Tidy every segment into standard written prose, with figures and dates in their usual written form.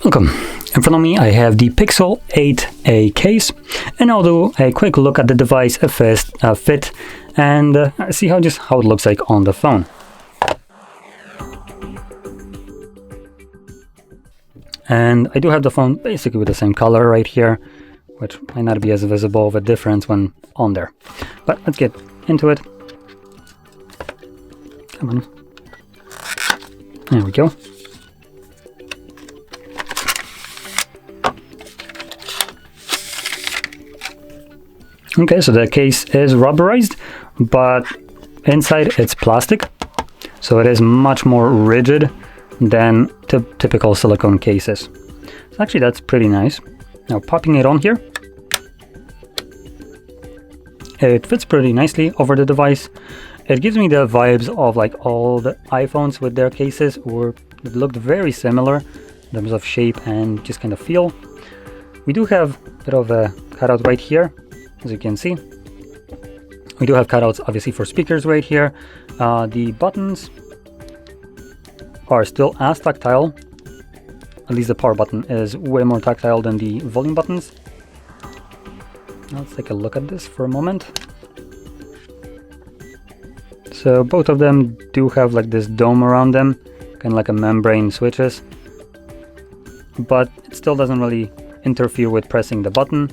Welcome. In front of me I have the Pixel 8a case, and I'll do a quick look at the device first, fit, and see how it looks like on the phone. And I do have the phone basically with the same color right here, which might not be as visible of a difference when on there. But let's get into it. Come on. There we go. Okay, so the case is rubberized, but inside it's plastic, so it is much more rigid than typical silicone cases. So actually that's pretty nice. Now popping it on here, it fits pretty nicely over the device. It gives me the vibes of like all the iPhones with their cases, it looked very similar in terms of shape and just kind of feel. We do have a bit of a cutout right here. As you can see, we do have cutouts obviously for speakers right here. The buttons are still as tactile. At least the power button is way more tactile than the volume buttons. Now let's take a look at this for a moment. So both of them do have like this dome around them, kind of like a membrane switches, but it still doesn't really interfere with pressing the button.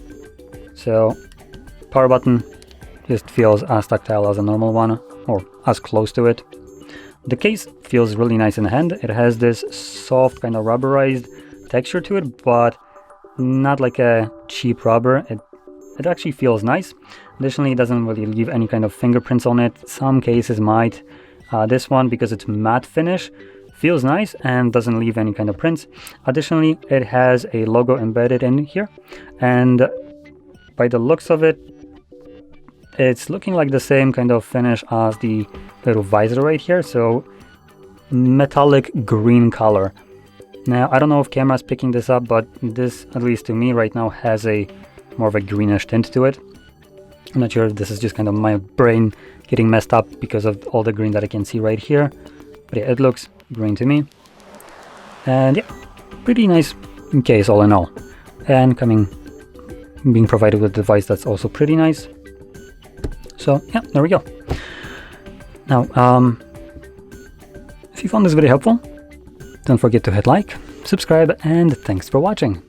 So power button just feels as tactile as a normal one, or as close to it. The case feels really nice in the hand. It has this soft kind of rubberized texture to it, but not like a cheap rubber. It actually feels nice. Additionally, it doesn't really leave any kind of fingerprints on it. Some cases might. This one, because it's matte finish, feels nice and doesn't leave any kind of prints. Additionally, it has a logo embedded in here, and by the looks of it, it's looking like the same kind of finish as the little visor right here, so metallic green color. Now, I don't know if camera's picking this up, but this, at least to me right now, has a more of a greenish tint to it. I'm not sure if this is just kind of my brain getting messed up because of all the green that I can see right here, but yeah, it looks green to me. And yeah, pretty nice case all in all. And being provided with a device that's also pretty nice. So yeah, there we go. Now, if you found this video helpful, don't forget to hit like, subscribe, and thanks for watching.